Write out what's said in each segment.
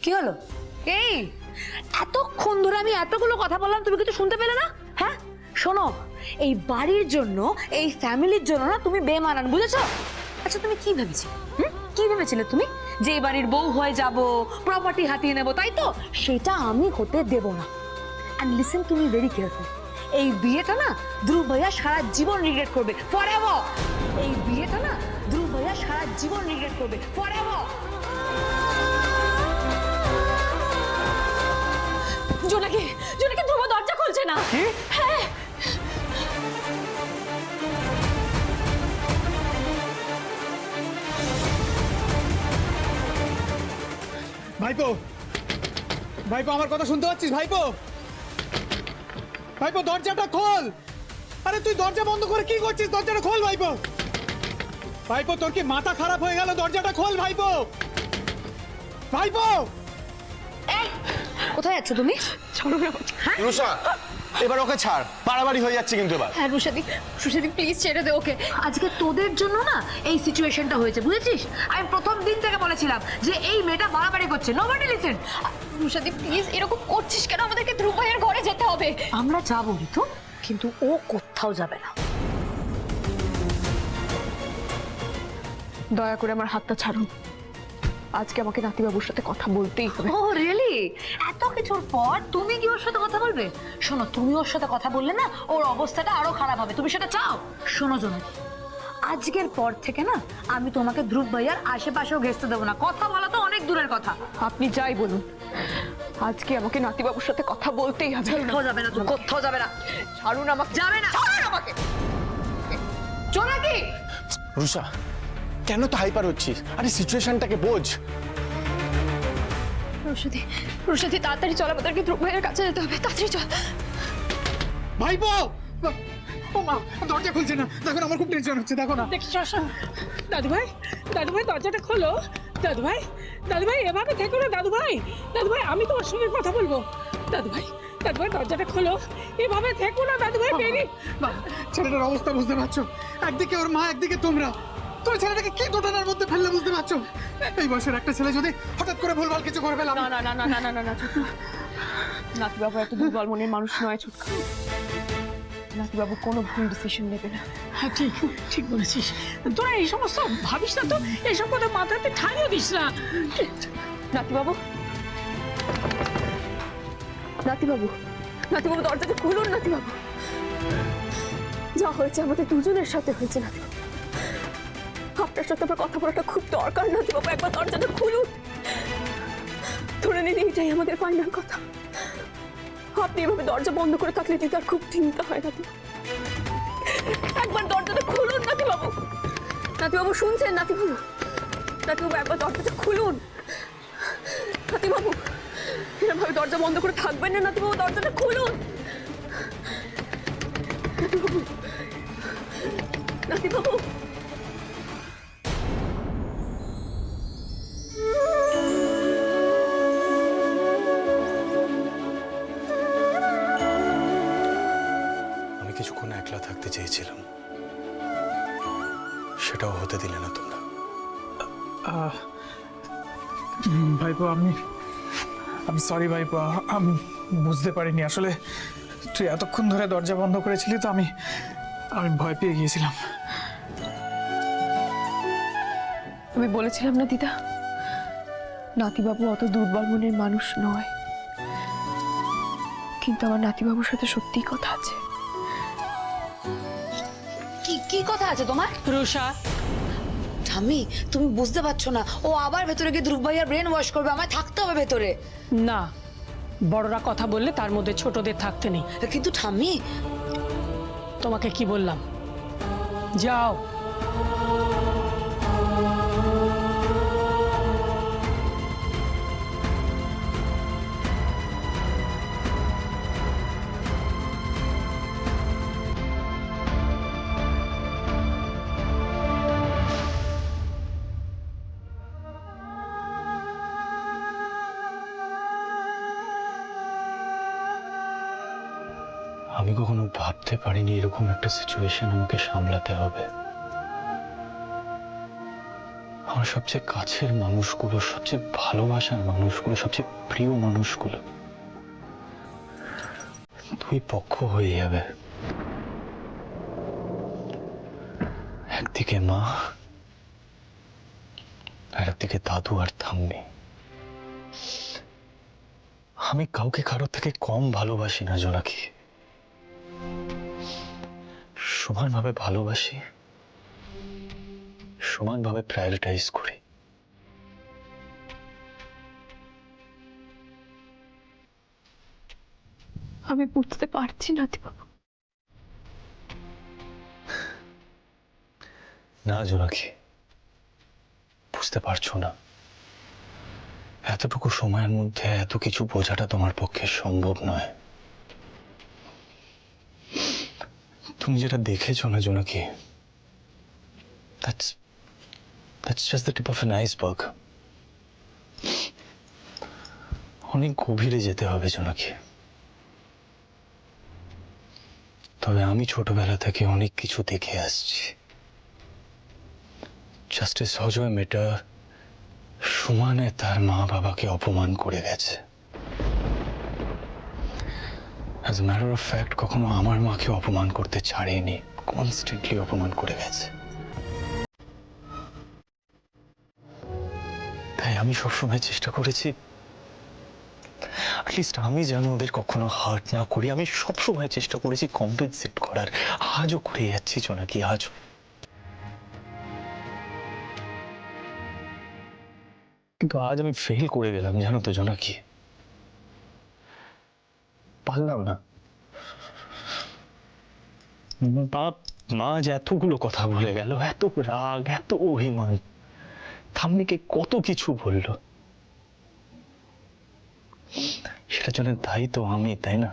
কি হলো? এই এতক্ষণ ধরে আমি এতগুলো কথা বললাম, তুমি কিছু শুনতে পেলে না? হ্যাঁ শোনো, এই বাড়ির জন্য, এই ফ্যামিলির জন্য না তুমি বেমানান, বুঝেছো? আচ্ছা তুমি কি ভেবেছিলে? কি ভেবেছিলে তুমি? যে এই বাড়ির বউ হয়ে যাব, প্রপার্টি হাতিয়ে নেব, তাই তো? সেটা আমি হতে দেব না। And listen to me very careful. এই বিয়েটা না ধ্রুব ভাইয়া সারা জীবন রিগ্রেট করবে, ফরএভার। এই বিয়েটা না ধ্রুব ভাইয়া সারা জীবন রিগ্রেট করবে, ফরএভার। জোনাকি জোনাকি ধ্রুব দরজা খুলছে না। হ্যাঁ ভাইপো, ভাইপো আমার কথা শুনতে পাচ্ছিস? ভাইপো, ভাইপো দরজাটা খোল। আরে তুই দরজা বন্ধ করে কি করছিস? দরজাটা খোল ভাইপো। ভাইপো তোর কি মাথা খারাপ হয়ে গেল? দরজাটা খোল ভাইপো। ভাইপো কোথায় যাচ্ছ তুমি? রুষা, এবার ওকে ছাড়, বাড়াবাড়ি হয়ে যাচ্ছে কিন্তু এবার। হ্যাঁ রুষাদি, রুষাদি প্লিজ ছেড়ে দে ওকে। আজকে তোদের জন্য না এই সিচুয়েশনটা হয়েছে, বুঝেছিস? আমি প্রথম দিন থেকে বলেছিলাম যে এই মেয়েটা বাড়াবাড়ি করছে। Nobody listen. রুষাদি প্লিজ এরকম করছিস কেন? আমাদেরকে ধ্রুব ভাইয়ের ঘরে যেতে হবে। আমরা যাবো ঋতু, কিন্তু ও কোথাও যাবে না। দয়া করে আমার হাতটা ছাড়ুন। আজকে আমাকে নাতিবাবুর সাথে কথা বলতেই হবে। ও রিয়েলি? এত কিছুর পর তুমি কি ওর সাথে কথা বলবে? শোনো, তুমি ওর সাথে কথা বললে না ওর অবস্থাটা আরো খারাপ হবে। তুমি সেটা চাও? শোনো জোনাকি, আজকের পর থেকে না আমি তোমাকে ধ্রুব ভাইয়ার আশেপাশেও ঘেঁচতে দেবো না। কথা বলা তো অনেক দূরের কথা। আপনি যাই বলুন, আজকে আমাকে নাতিবাবুর সাথে কথা বলতেই হবে। কোথাও যাবে না তুমি, কোথাও যাবে না। ছাড়ুন আমাকে। যাবে না, ছাড়ুন আমাকে। জোনাকি। রুষা, কেন তো হাইপার হচ্ছিস? আরে সিচুয়েশনটাকে বোঝ। রুষাদি, রুষাদি তাড়াতাড়ি চল, আমাদেরকে ধ্রুব ভাইয়ের কাছে যেতে হবে। তাড়াতাড়ি চল। ভাইপো, ও মা দরজা খুলছে না। দেখো না, আমার খুব টেনশন হচ্ছে। দেখো না। দেখছো? দাদু ভাই, দাদু ভাই দরজাটা খোলো। দাদু ভাই, দাদু ভাই এভাবে থেকো না। দাদু ভাই, দাদু ভাই আমি তোমার সঙ্গে কথা বলবো। দাদু ভাই, দাদু ভাই দরজাটা খোলো। এভাবে থেকো না দাদু ভাই, বেরিয়ে। ছেলেটার অবস্থা বুঝতে পারছো? একদিকে ওর মা, একদিকে তোমরা। তুমি ছেলেটাকে কি দোটানার মধ্যে ফেললে বুঝতে পারছো? এই বয়সের একটা ছেলে যদি হঠাৎ করে ভুলভাল কিছু করে ফেলাম। না না না না না না না না ছোট্ট, নাতিবাবু এত দুর্বল মনের মানুষ নয় ছোট্ট। নাতিবাবু কোনো ভুল ডিসিশন নেবে না। হ্যাঁ ঠিক, ঠিক বলেছিস। তোরা এই সমস্ত ভাবিস না তো, এইসব কথা মাথাতে ঠাঁইও দিস না। নাতিবাবু, নাতিবাবু, নাতিবাবু দরজাটা খুলুন। নাতিবাবু, যা হয়েছে আমাদের দুজনের সাথে হয়েছে। নাতিবাবু, আপনার সাথে আমার কথা বলাটা খুব দরকার। নাতিবাবু একবার দরজাটা খুলুন। ধরে নিন এইটাই আমাদের ফাইনাল কথা। আপনি এভাবে দরজা বন্ধ করে থাকলে দিদার খুব চিন্তা হয়। নাতিবাবু একবার দরজাটা খুলুন। নাতিবাবু, নাতিবাবু শুনছেন? নাতিবাবু, নাতিবাবু একবার দরজাটা খুলুন। নাতিবাবু এরকমভাবে দরজা বন্ধ করে থাকবেন না। নাতিবাবু দরজাটা খুলুন। নাতিবাবু, নাতিবাবু। আমি কিছুক্ষণ একলা থাকতে চেয়েছিলাম, সেটাও হতে দিলে না তোমরা। ভাইপো, আমি সরি ভাইপো, আমি বুঝতে পারিনি আসলে। তুই এতক্ষণ ধরে দরজা বন্ধ করেছিলি তো আমি ভয় পেয়ে গিয়েছিলাম। আমি বলেছিলাম না দিদা, নাতিবাবু অত দুর্বল মনের মানুষ নয়। কিন্তু আমার নাতিবাবুর সাথে সত্যিই কথা আছে। কি কি কথা আছে তোমার? রুষা, ঠাম্মি তুমি বুঝতে পারছো না, ও আবার ভেতরে গিয়ে ধ্রুব ভাইয়ার ব্রেন ওয়াশ করবে। আমায় থাকতে হবে ভেতরে। না, বড়রা কথা বললে তার মধ্যে ছোটদের থাকতে নেই। কিন্তু ঠাম্মি, তোমাকে কি বললাম? যাও। আমি কখনো ভাবতে পারিনি এরকম একটা সিচুয়েশন আমাকে সামলাতে হবে। আমার আমার সবচেয়ে কাছের মানুষগুলো, সবচেয়ে ভালোবাসার মানুষগুলো, সবচেয়ে প্রিয় মানুষগুলো দুই পক্ষ হয়ে যাবে। একদিকে মা আর একদিকে দাদু আর ঠাম্মি। আমি কাউকে কারোর থেকে কম ভালোবাসি না জোনাকি, সমানভাবে ভালোবাসি, সমানভাবে প্রায়োরিটাইজ করি। আমি বুঝতে পারছি নাতিবাবু। না জোনাকি, বুঝতে পারছো না। এতটুকু সময়ের মধ্যে এত কিছু বোঝাটা তোমার পক্ষে সম্ভব নয়। তুমি যেটা দেখেছো না জোনাকি, that's just the tip of an iceberg. অনেক গভীরে যেতে হবে জোনাকি। তবে আমি ছোটবেলা থেকে অনেক কিছু দেখে আসছি। জাস্টিস অজয় মেটা সমানে তার মা বাবাকে অপমান করে গেছে। As a matter of fact কখনো আমার মাকে অপমান করতে ছাড়েনি, কনস্ট্যান্টলি অপমান করে গেছে। তাই আমি সবসময় চেষ্টা করেছি অ্যাটলিস্ট আমি যেন ওদের কখনো হার্ট না করি। আমি সবসময় চেষ্টা করেছি কম্পেনসেট করার, আজও করে যাচ্ছি জোনাকি, আজও। কিন্তু আজ আমি ফেল করে গেলাম জানো তো জোনাকি, পারলাম না। মা আজ এতগুলো কথা বলে গেল, এত রাগ, এত অভিমান, ঠাম্মিকে কত কিছু বলল, সেটার জন্য দায়ী তো আমি, তাই না?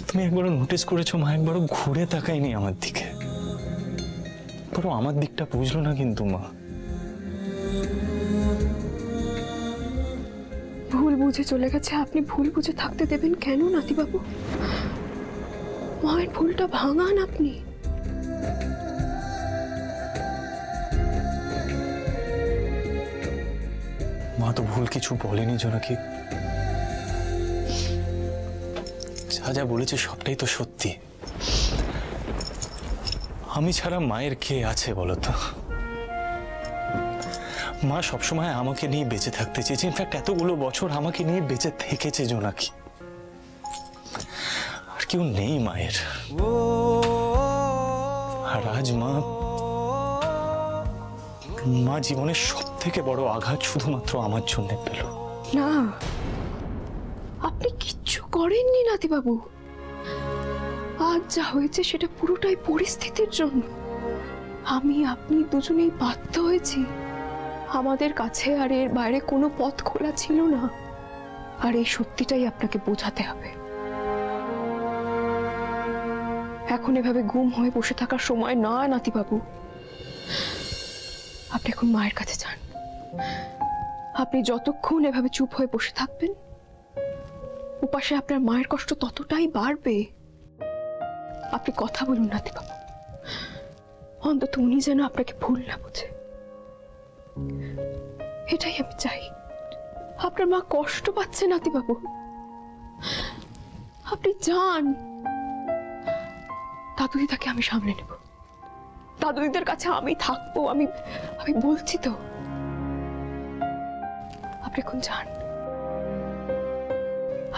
তুমি একবারও নোটিস করেছো মা একবারও ঘুরে তাকায়নি আমার দিকে, একবারও আমার দিকটা বুঝলো না কিন্তু মা। ভুল বুঝে চলে গেছে, আপনি ভুল বুঝে থাকতে দেবেন কেন নাতিবাবু? মায়ের ভুলটা ভাঙান আপনি। মা তো ভুল কিছু বলেনি জোনাকি, যা যা বলেছে সবটাই তো সত্যি। আমি ছাড়া মায়ের কে আছে বলতো? মা সবসময় আমাকে নিয়ে বেঁচে থাকতে চেয়েছে, ইনফ্যাক্ট এতগুলো বছর আমাকে নিয়ে বেঁচে থেকেছে জোনাকি। আর কেউ নেই মায়ের। আর আজ মা জীবনের সব থেকে বড় আঘাত শুধুমাত্র আমার জন্য পেল। না, আপনি কিচ্ছু করেননি নাতিবাবু। আজ যা হয়েছে সেটা পুরোটাই পরিস্থিতির জন্য। আমি আপনি দুজনেই বাধ্য হয়েছি। আমাদের কাছে আর এর বাইরে কোনো পথ খোলা ছিল না। আর এই সত্যিটাই আপনাকে বোঝাতে হবে। এখন এভাবে গুম হয়ে বসে থাকার সময় না নাতিবাবু। আপনি এখন মায়ের কাছে যান। আপনি যতক্ষণ এভাবে চুপ হয়ে বসে থাকবেন, উপাসে আপনার মায়ের কষ্ট ততটাই বাড়বে। আপনি কথা বলুন নাতিবাবু, অন্তত উনি যেন আপনাকে ভুল না বোঝে, এটাই আমি চাই। আপনার মা কষ্ট পাচ্ছে নাতিবাবু, আপনি যান। দাদু দিদাকে আমি সামলে নেব, দাদু দিদার কাছে আমি থাকবো। আমি বলছি তো, আপনি এখন যান,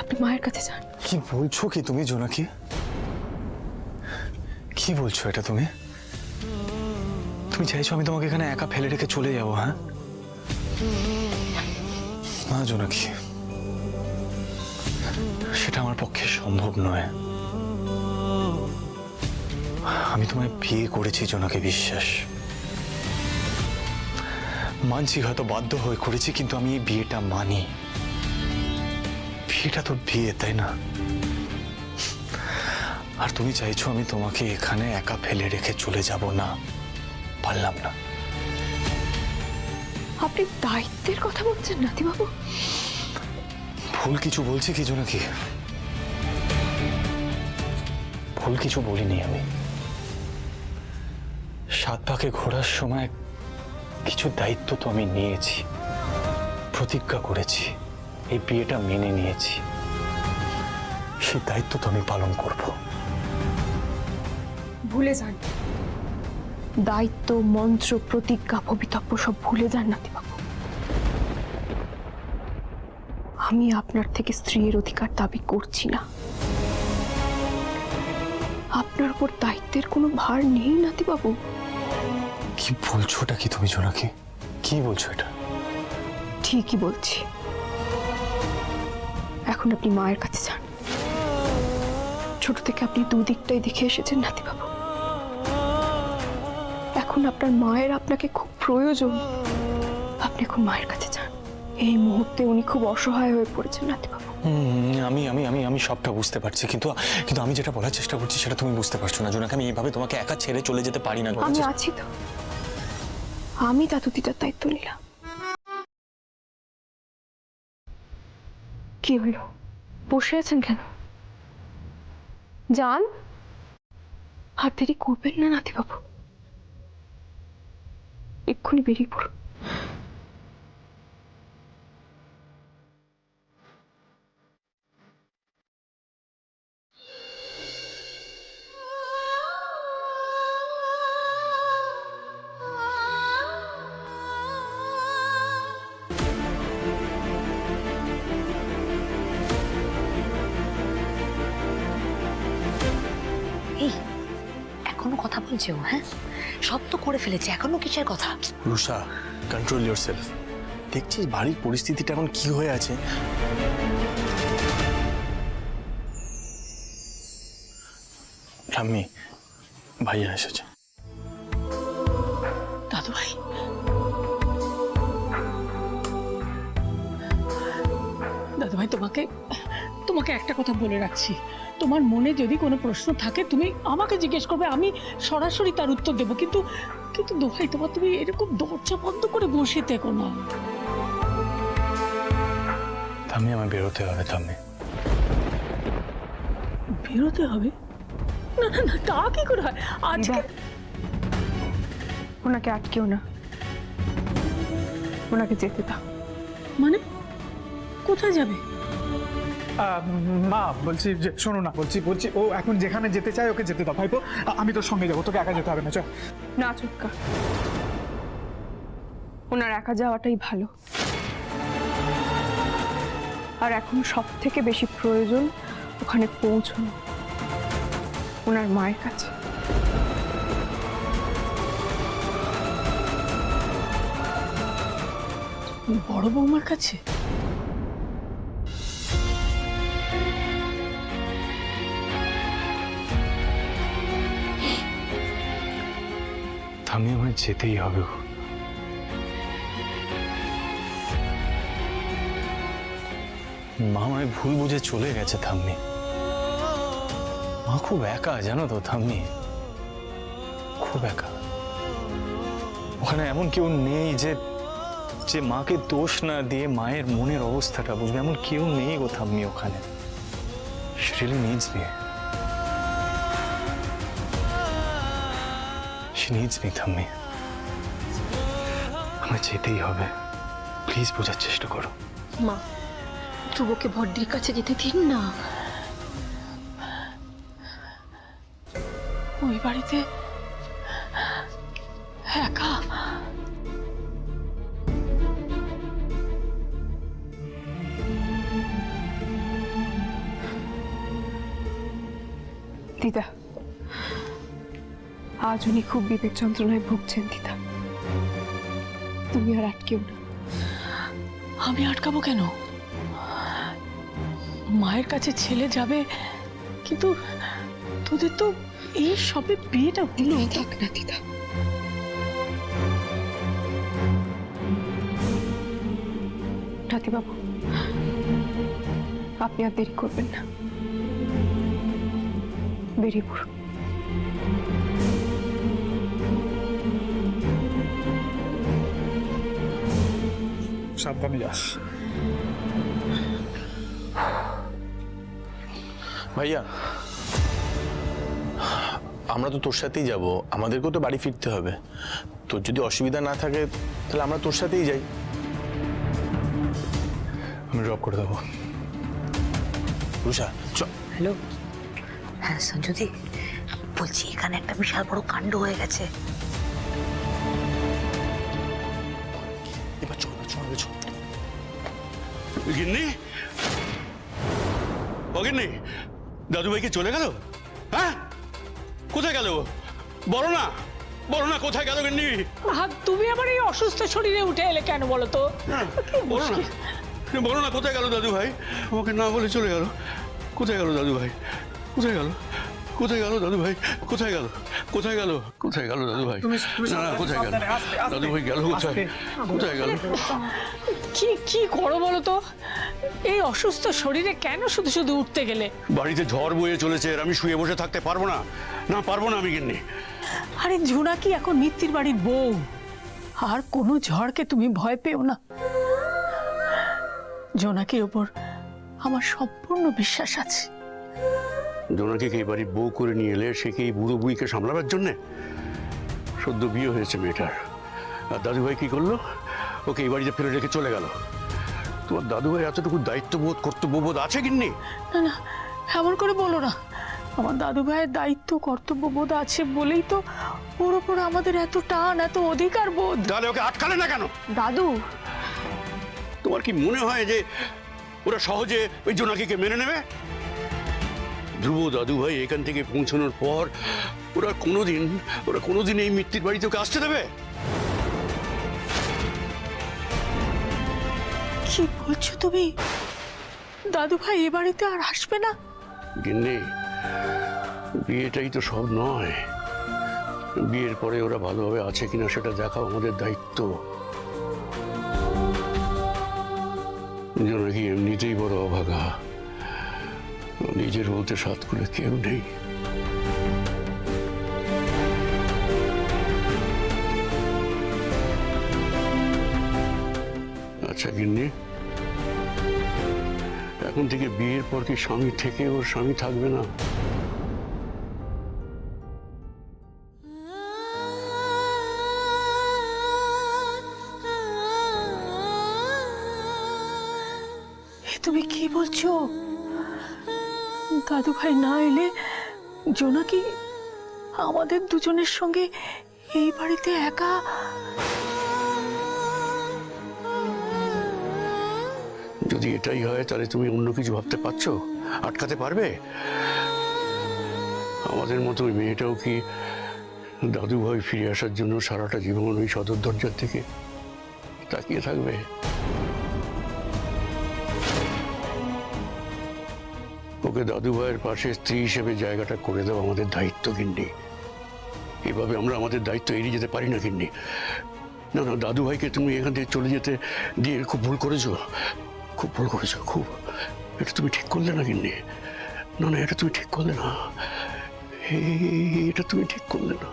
আপনি মায়ের কাছে যান। কি বলছো কি তুমি জোনাকি? কি বলছো এটা তুমি? তুমি চাইছো আমি তোমাকে এখানে একা ফেলে রেখে চলে যাবো? হ্যাঁ না জোনাকি, সেটা আমার পক্ষে সম্ভব নয়। আমি তোমায় বিয়ে করেছি জোনাকি, বিশ্বাস। মানছি হয়তো বাধ্য হয়ে করেছি, কিন্তু আমি এই বিয়েটা মানি। বিয়েটা তো বিয়ে, তাই না? আর তুমি চাইছো আমি তোমাকে এখানে একা ফেলে রেখে চলে যাব? না, পারলাম না। আপনি দায়িত্বের কথা বলছেন নাতিবাবু? ভুল কিছু বলছি কি জোনাকি? ভুল কিছু বলিনি আমি। সাত পাকে ঘোরার সময় কিছু দায়িত্ব তো আমি নিয়েছি, প্রতিজ্ঞা করেছি, এই বিয়েটা মেনে নিয়েছি, সেই দায়িত্ব তো আমি পালন করব। ভুলে যান দায়িত্ব, মন্ত্র, প্রতিজ্ঞা, ভবিতব্য সব ভুলে যান নাতিবাবু। আমি আপনার থেকে স্ত্রীর অধিকার দাবি করছি না। আপনার উপর দায়িত্বের কোনো ভার নেই নাতিবাবু। কি বলছো এটা কি তুমি জোনাকি? কি বলছো এটা? ঠিকই বলছি। এখন আপনি মায়ের কাছে যান। ছোট থেকে আপনি দুদিকটাই দেখে এসেছেন নাতিবাবু। এখন আপনার মায়ের আপনাকে খুব প্রয়োজন। আপনি এখন মায়ের কাছে যান। এই মুহূর্তে উনি খুব অসহায় হয়ে পড়েছেন নাতিবাবু। আমি আমি আমি আমি সবটা বুঝতে পারছি, কিন্তু কিন্তু আমি যেটা বলার চেষ্টা করছি সেটা তুমি বুঝতে পারছো না জোনাকি। আমি এইভাবে তোমাকে একা ছেড়ে চলে যেতে পারি না। আমি আছি তো। আমি দাদুদিটার দায়িত্ব নিলাম। কি হলো, বসে আছেন কেন? যান, আর দেরি করবেন না নাতিবাবু। এক্ষুনি বেরিয়ে পড়ুন। এই এখনো কথা বলছে ও? হ্যাঁ, সব তো করে ফেলেছে, এখনো কিসের কথা? Rusha, control yourself. দেখছিস বাড়ির পরিস্থিতিটা এখন কি হয়ে আছে। ঠাম্মি, ভাইয়া এসেছে। দাদু ভাই, দাদু ভাই, তোমাকে তোমাকে একটা কথা বলে রাখছি। তোমার মনে যদি কোনো প্রশ্ন থাকে তুমি আমাকে জিজ্ঞেস করবে, আমি সরাসরি তার উত্তর দেবো। কিন্তু কিন্তু দোহাই তোমার, তুমি এরকম দরজা বন্ধ করে বসে থেকো না। থাম্মি, আমার বেরোতে হবে। থাম্মি, বেরোতে হবে? না না না, তা কি করে হয়? আজকে ওনাকে আটকেও না, ওনাকে যেতে দাও। মানে কোথায় যাবে? মা বলছি যে শোনো না, বলছি বলছি ও এখন যেখানে যেতে চায় ওকে যেতে দাও ভাইপো। আমি তোর সঙ্গে যাবো, তোকে একা যেতে হবে না। চল না চুক্কা, ওনার একা যাওয়াটাই ভালো। আর এখন সব থেকে বেশি প্রয়োজন ওখানে পৌঁছানো, ওনার মায়ের কাছে। বড় বৌমার কাছে? থাম্মি, আমার যেতেই হবে। মা আমায় ভুল বুঝে চলে গেছে। থাম্মি, মা খুব একা, জানো তো থাম্মি, খুব একা। ওখানে এমন কেউ নেই যে যে মাকে দোষ না দিয়ে মায়ের মনের অবস্থাটা বুঝবে, এমন কেউ নেই গো থাম্মি ওখানে। She really needs me. She needs me, থাম্মি। আমার যেতেই হবে, প্লিজ বোঝার চেষ্টা করো। মা, ধ্রুবকে ভদ্রির কাছে যেতে দিন না। ওই বাড়িতে একা? দিদা, আজ উনি খুব বিবেক যন্ত্রণায় ভুগছেন। দিদা, তুমি আর আটকেও না। আমি আটকাবো কেন? মায়ের কাছে ছেলে যাবে, কিন্তু তোদের তো এই সবে বিয়েটা হলো। থাক না দিদা, বাবু, আপনি আর দেরি করবেন না, বেরিয়ে পড়ুন। সাবধানে যাস। ভাইয়া, আমরা তো তোর সাথেই যাব, আমাদেরকেও তো বাড়ি ফিরতে হবে। তোর যদি অসুবিধা না থাকে তাহলে আমরা তোর সাথেই যাই। আমি ড্রপ করে দেবো। রুষা চ। হ্যালো, হ্যাঁ সঞ্জুদি, বলছি এখানে একটা বিশাল বড় কাণ্ড হয়ে গেছে। এবার চল চল চল। গিন্নি, ও গিন্নি, দাদু ভাই কি চলে গেল? হ্যাঁ, কোথায় গেল? বলো না, বলো না কোথায় গেল গিন্নি? আর তুমি আবার এই অসুস্থ শরীরে উঠে এলে কেন বলো তো? হ্যাঁ, বলো না, বলো না কোথায় গেল দাদু ভাই? আমাকে না বলে চলে গেল। কোথায় গেল দাদু ভাই? কোথায় গেল? কোথায় গেল দাদু ভাই? কোথায় গেল? কোথায় গেল? কোথায় গেল দাদু ভাই? না না, কোথায় গেল দাদু ভাই? গেল কোথায়? কোথায় গেল? কি কি করো বলো তো? এই অসুস্থ শরীরে কেন শুধু শুধু উঠতে গেলে? বাড়িতে ঝড় বয়ে চলেছে, আর আমি শুয়ে বসে থাকতে পারবো না। না, পারবো না আমি গিন্নি। আরে জোনাকি এখন মিত্তির বাড়ির বউ, আর কোনো ঝড়কে তুমি ভয় পেও না। জোনাকির ওপর আমার সম্পূর্ণ বিশ্বাস আছে। জোনাকে এই বাড়ির বউ করে নিয়ে এলে সে কি এই বুড়ো বুইকে সামলাবার জন্যে? সদ্য বিয়ে হয়েছে মেয়েটার, আর দাদুভাই কি করলো? ওকে এই বাড়িতে ফেলে রেখে চলে গেল। তোমার দাদুভাই এতটুকু দায়িত্ববোধ কর্তব্যবোধ আছে কিন্নি? না না, এমন করে বলো না। আমার দাদু ভাইয়ের দায়িত্ব কর্তব্যবোধ আছে বলেই তো ওর ওপর আমাদের এত টান, এত অধিকার বোধ। তাহলে ওকে আটকালে না কেন? দাদু, তোমার কি মনে হয় যে ওরা সহজে ওই জোনাকিকে মেনে নেবে? ধ্রুব দাদুভাই এখান থেকে পৌঁছানোর পর ওরা কোনোদিন এই মিত্তির বাড়িতে ওকে আসতে দেবে? কি বলছো তুমি? দাদু ভাই এ বাড়িতে আর আসবে না? গিন্নি, বিয়েটাই তো সব নয়। বিয়ের পরে ওরা ভালোভাবে আছে কিনা সেটা দেখাও আমাদের দায়িত্ব। জোনাকি এমনিতেই বড় অভাগা, নিজের বলতে সাত করে কেউ নেই। আচ্ছা গিন্নি, এখন থেকে বিয়ের পর কি স্বামী থেকে ওর স্বামী থাকবে না? তুমি কি বলছো? দাদু ভাই না এলে জোনাকি আমাদের দুজনের সঙ্গে এই বাড়িতে একা? যদি এটাই হয় তাহলে তুমি অন্য কিছু ভাবতে পারছো? আটকাতে পারবে? আমাদের মতো ওই মেয়েটাও কি দাদু ভাই ফিরে আসার জন্য সারাটা জীবন ওই সদর দরজার থেকে তাকিয়ে থাকবে? ওকে দাদু ভাইয়ের পাশে স্ত্রী হিসেবে জায়গাটা করে দেওয়া আমাদের দায়িত্ব গিন্নি। এভাবে আমরা আমাদের দায়িত্ব এড়িয়ে যেতে পারি না গিন্নি। না না, দাদু ভাইকে তুমি এখান থেকে চলে যেতে দিয়ে খুব ভুল করেছো, খুব ভুল করেছো, খুব। এটা তুমি ঠিক করলে না গিন্নি। না না, এটা তুমি ঠিক করলে না, এটা তুমি ঠিক করলে না।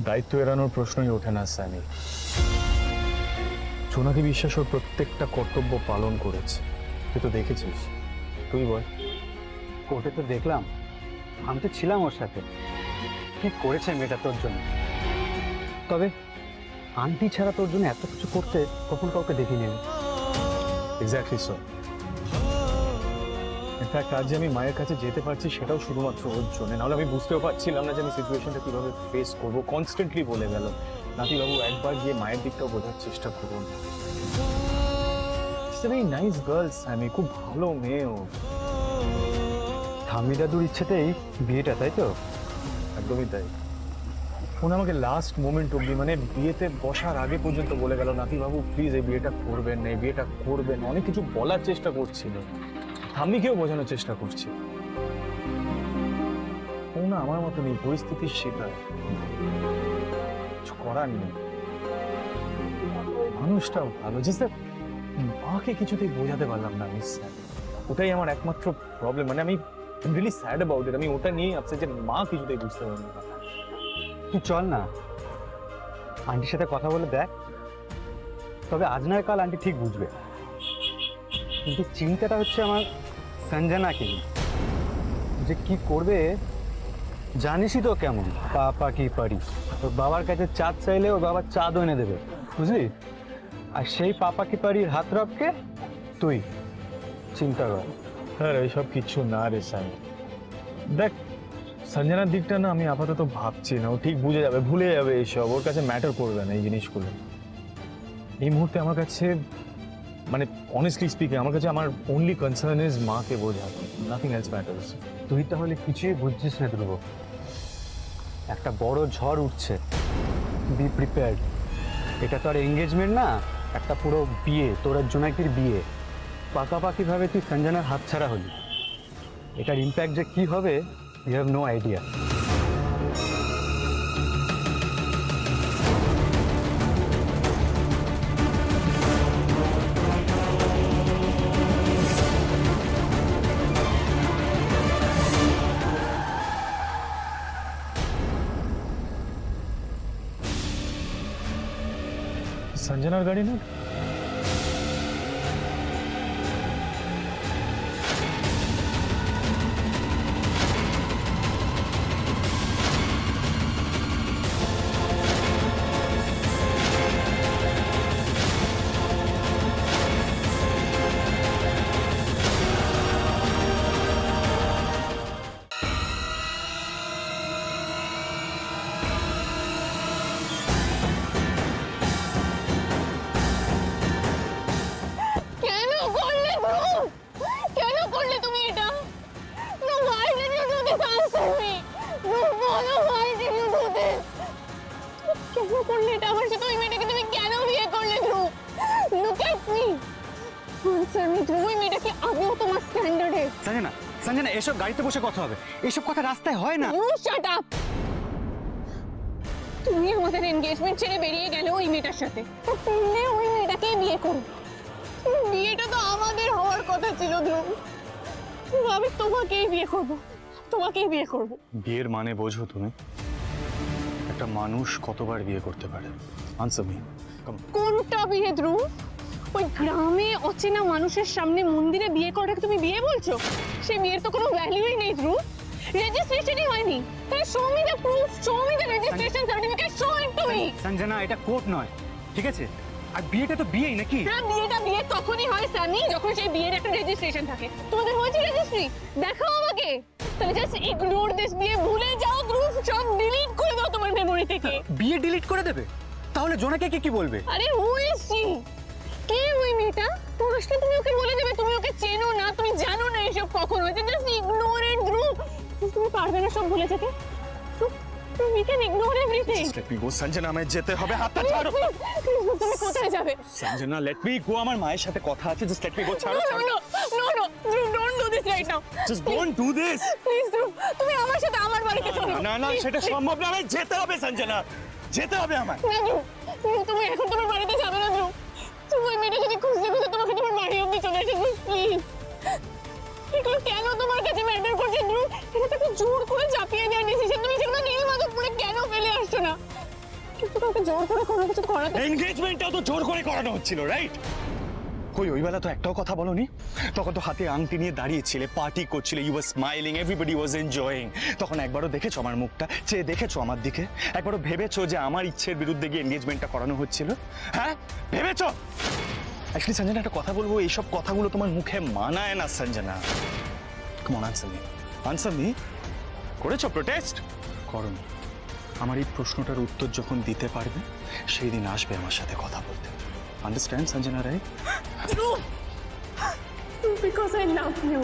দায়িত্ব এড়ানোর প্রশ্নই ওঠে না স্যামি। জোনাকি বিশ্বাস ওর প্রত্যেকটা কর্তব্য পালন করেছে, তুই তো দেখেছিস। তুই বল। কোর্টে তো দেখলাম, আমি তো ছিলাম ওর সাথে। ঠিক করেছে মেয়েটা তোর জন্য। তবে আন্টি ছাড়া তোর জন্য এত কিছু করতে কখন কাউকে দেখিনি আমি। Exactly so. ইনফ্যাক্ট আজ যে আমি মায়ের কাছে যেতে পারছি সেটাও শুধুমাত্র ওর জন্য, নাহলে আমি বুঝতেও পারছিলাম না যে আমি সিচুয়েশনটা কিভাবে ফেস করবো। কনস্ট্যান্টলি বলে গেল, নাতিবাবু একবার গিয়ে মায়ের দিকটাও বোঝার চেষ্টা করুন। It's a very nice girls, আমি খুব ভালো মেয়ে ও। ঠাম্মি দাদুর ইচ্ছেতেই বিয়েটা, তাই তো? একদমই তাই। উনি আমাকে লাস্ট মোমেন্ট অব্দি, মানে বিয়েতে বসার আগে পর্যন্ত বলে গেল, নাতিবাবু প্লিজ এই বিয়েটা করবেন না, এই বিয়েটা করবেন। অনেক কিছু বলার চেষ্টা করছিল, ঠাম্মিকেও বোঝানোর চেষ্টা করছি। ও না আমার মতো নেই, পরিস্থিতির শিকার, কিছু করার নেই। মানুষটাও ভালো, যে স্যার মাকে কিছুতেই বোঝাতে পারলাম না মিস। ওটাই আমার একমাত্র প্রবলেম, মানে আমি রিয়েলি স্যাড অ্যাবাউট ইট। আমি ওটা নিয়ে আপসেট যে মা কিছুতেই বুঝতে পারলাম না। তুই চল না, আন্টির সাথে কথা বলে দেখ। তবে আজ নয় কাল আন্টি ঠিক বুঝবে। কিন্তু চিন্তাটা হচ্ছে আমার সঞ্জনাকে নিয়ে। যে কি করবে জানিসই তো কেমন, পাপা কি পারি। তোর বাবার কাছে চাঁদ চাইলে ওর বাবা চাঁদও এনে দেবে, বুঝলি? আর সেই পাপা কি পারির হাত রবকে তুই চিন্তা কর। স্যার এইসব কিচ্ছু না রে সাই। দেখ সঞ্জনার দিকটা না আমি আপাতত ভাবছি না, ও ঠিক বুঝে যাবে, ভুলে যাবে এইসব, ওর কাছে ম্যাটার করবে না এই জিনিসগুলো। এই মুহূর্তে আমার কাছে মানে অনেস্টলি স্পিকিং আমার কাছে আমার অনলি কনসার্ন ইজ মাকে বোঝানো, নাথিং এলস ম্যাটার্স। তুই তাহলে কিছুই বুঝছিস না ধ্রুব, একটা বড় ঝড় উঠছে, বি প্রিপেয়ার্ড। এটা তো আর এঙ্গেজমেন্ট না, একটা পুরো বিয়ে, তোর আর জোনাকির বিয়ে। পাকাপাকিভাবে তুই সঞ্জনার হাতছাড়া হলি, এটার ইম্প্যাক্ট যে কি হবে ইউ হ্যাভ নো আইডিয়া। সঞ্জনার গাড়ি না? কেন করলে ধ্রুব? কেন করলে তুমি এটা? No, why did you do this? Answer me. ধ্রুব বলো, why did you do this? কেন করলে এটা আমার সাথে? ওই মেয়েটাকে তুমি কেন বিয়ে করলে ধ্রুব? Look at me. Answer me, ধ্রুব, ওই মেয়েটা কি আদৌ তোমার স্ট্যান্ডার্ডে? সঞ্জনা, সঞ্জনা, এসব গাড়িতে বসে কথা হবে, এসব কথা রাস্তায় হয় না। You shut up. তুমি আমাদের এনগেজমেন্ট ছেড়ে বেরিয়ে গেলে ওই মেয়েটার সাথে, তো তুমি ওই মেয়েটাকে বিয়ে করো। বিয়েটা তো আমাদের হওয়ার কথা ছিল ধ্রুব। আমি তোমাকেই বিয়ে করব, তোমাকেই বিয়ে করব। বিয়ের মানে বোঝো তুমি? একটা মানুষ কতবার বিয়ে করতে পারে? Answer me. কোনটা বিয়ে ধ্রুব? ওই গ্রামে অচেনা মানুষের সামনে মন্দিরে বিয়ে করাটাকে তুমি বিয়ে বলছো? সে বিয়ের তো কোনো ভ্যালুই নেই ধ্রুব, রেজিস্ট্রেশনই হয়নি। তাহলে show me the proof, show me the registration certificate, show it to me. Sanjana, এটা কোর্ট নয়, ঠিক আছে? আর বিয়েটা তো বিয়েই নাকি? হ্যাঁ, বিয়েটা বিয়ে তখনই হয় স্যামি, যখন সেই বিয়ের একটা রেজিস্ট্রেশন থাকে। তোমাদের হয়েছে রেজিস্ট্রি? দেখাও আমাকে। তাহলে জাস্ট ইগনোর দিস, বিয়ে ভুলে যাও ধ্রুব, সব ডিলিট করে দাও তোমার মেমোরি থেকে। বিয়ে ডিলিট করে দেবে? তাহলে জোনাকে কি বলবে? আরে হু ইজ শি? কে ওই মেয়েটা? তোমার আসলে তুমি ওকে বলে দেবে তুমি ওকে চেনো না, তুমি জানো না এসব কখন হয়েছে। জাস্ট ইগনোর ইট ধ্রুব। তুমি পারবে না সব ভুলে যেতে? We can ignore everything. Let me go, Sanjana, আমায় যেতে হবে, হাতটা ছাড়ো। তুমি কোথায় যাবে? সঞ্জনা, let me go, আমার মায়ের সাথে কথা আছে, just let me go, ছাড়ো, No, ছাড়ো। no, no, no, Dhruv, don't do this right now. Just don't do this. Please, Dhruv, তুমি আমার সাথে আমার বাড়িতে চলো। না না, Please, সেটা please. সম্ভব না, আমায় যেতে হবে সঞ্জনা, যেতে হবে আমায়। না, Dhruv, Dhruv, তুমি এখন তোমার বাড়িতে যাবে না Dhruv। তুমি ওই মেয়েটা যদি খুঁজতে খুঁজতে তোমাকে তোমার বাড়ি অব্দি চলে আসে, প্লিজ। এগুলো কেন তোমার কাছে ম্যাটার করছে Dhruv? এটা তো একটা জোর করে চাপিয়ে দেওয়ার ডিসিশন, তুমি সেগুলো নিয়ে মাথার পরে কেন ফেলে আসছো না? কিন্তু কাউকে জোর করে কোনো কিছু করাতে। এনগেজমেন্টটাও তো জোর করে করানো হচ্ছিল, রাইট? কই ওই বেলা তো একটাও কথা বলনি? তখন তো হাতে আংটি নিয়ে দাঁড়িয়েছিলে, পার্টি করছিলে, you were smiling, everybody was enjoying. তখন একবারও দেখেছো আমার মুখটা, চেয়ে দেখেছো আমার দিকে? একবারও ভেবেছো যে আমার ইচ্ছের বিরুদ্ধে গিয়ে এনগেজমেন্টটা করানো হচ্ছিল? হ্যাঁ, ভেবেছো? অ্যাকচুয়ালি সঞ্জনা, একটা কথা বলবো, এইসব কথাগুলো তোমার মুখে মানায় না Sanjana. Come on, answer me, answer me. করেছো প্রোটেস্ট? করোনি। আমার এই প্রশ্নটার উত্তর যখন দিতে পারবে সেই দিন আসবে আমার সাথে কথা বলতে। Understand Sanjana, right? Dhruv, because I love you.